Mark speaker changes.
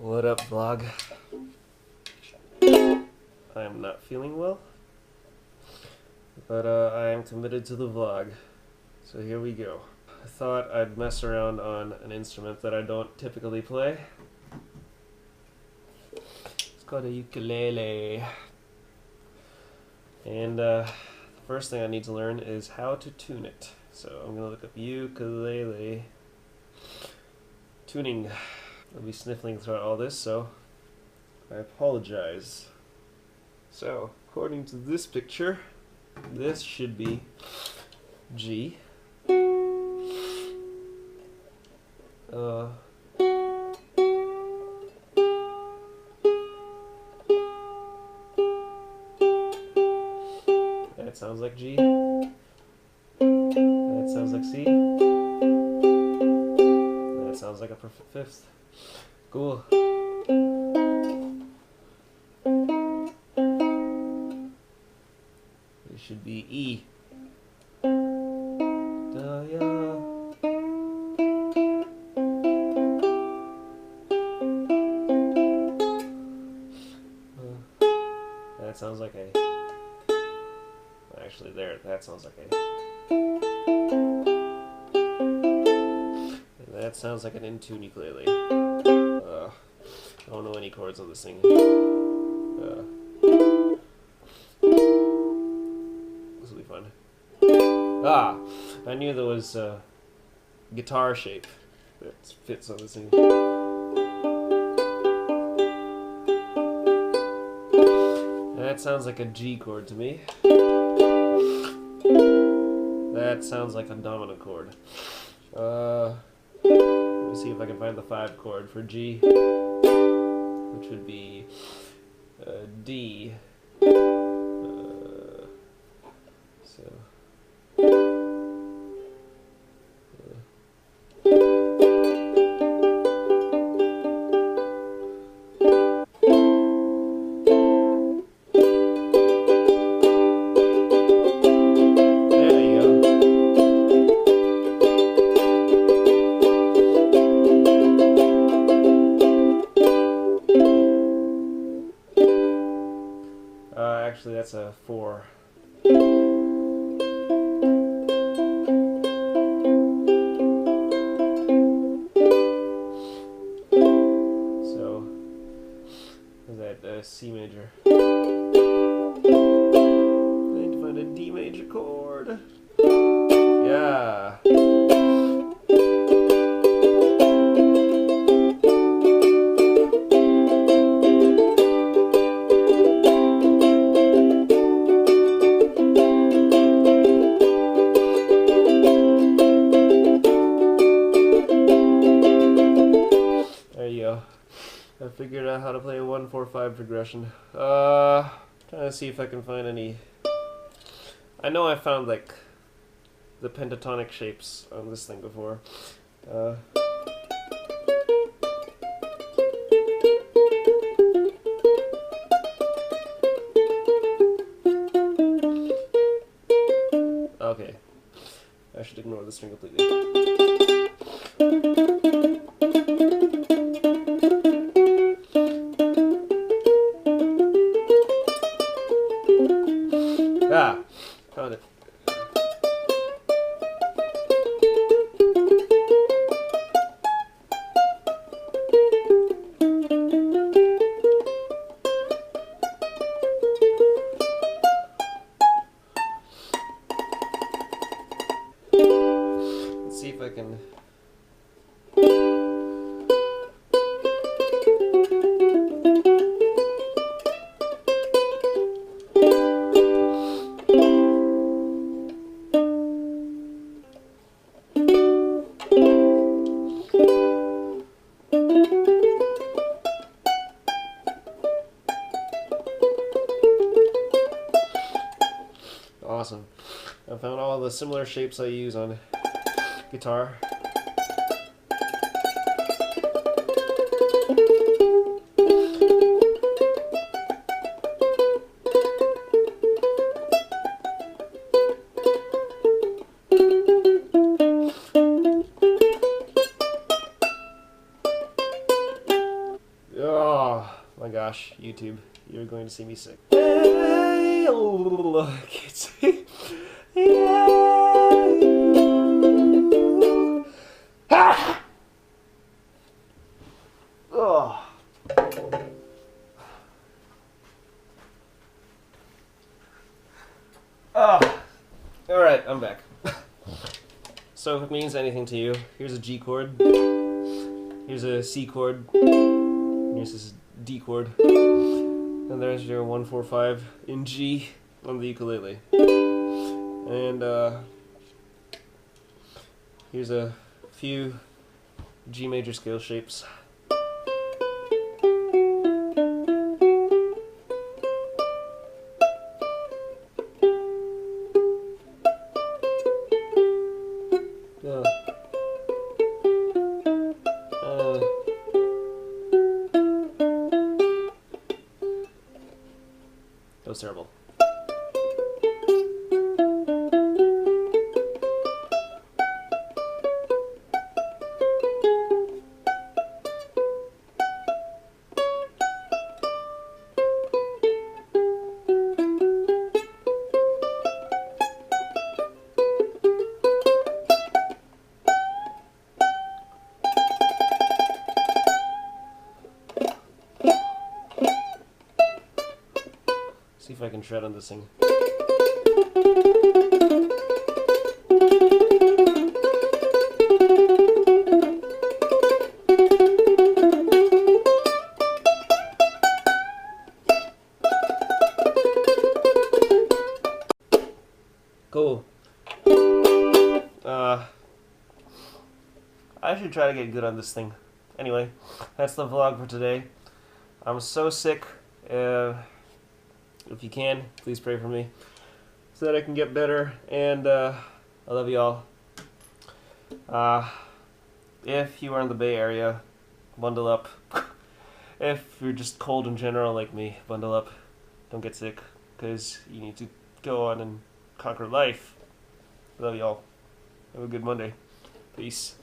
Speaker 1: What up, vlog? I am not feeling well, but I am committed to the vlog, so here we go. I thought I'd mess around on an instrument that I don't typically play. It's called a ukulele. And the first thing I need to learn is how to tune it. So I'm gonna look up ukulele tuning. I'll be sniffling throughout all this, so I apologize. So, according to this picture, this should be G. That sounds like G. That sounds like C. That sounds like a perfect fifth. Cool. It should be E. Da, ya. That sounds like A. Actually, that sounds like A. And that sounds like an in-tune ukulele. I don't know any chords on this thing. This will be fun. Ah! I knew there was a guitar shape that fits on this thing. That sounds like a G chord to me. That sounds like a dominant chord. Let me see if I can find the 5 chord for G, which would be D. Actually, that's a 4. So, is that C major? I need to find a D major chord. Yeah. I figured out how to play a 1-4-5 progression. Trying to see if I can find any. I know I found like the pentatonic shapes on this thing before. Okay, I should ignore the string completely. Ah, found it. Let's see if I can. Awesome. I found all the similar shapes I use on guitar. gosh, YouTube, you're going to see me sick. Hey, oh, can't see. Ah! Oh. Oh. All right, I'm back. So if it means anything to you, here's a G chord, here's a C chord, here's this D chord, and there's your 1-4-5 in G on the ukulele. And here's a few G major scale shapes. That was terrible. See if I can shred on this thing. Cool. I should try to get good on this thing. Anyway, that's the vlog for today. I'm so sick. If you can, please pray for me so that I can get better. And I love you all. If you are in the Bay Area, bundle up. If you're just cold in general like me, bundle up. Don't get sick, because you need to go on and conquer life. I love you all. Have a good Monday. Peace.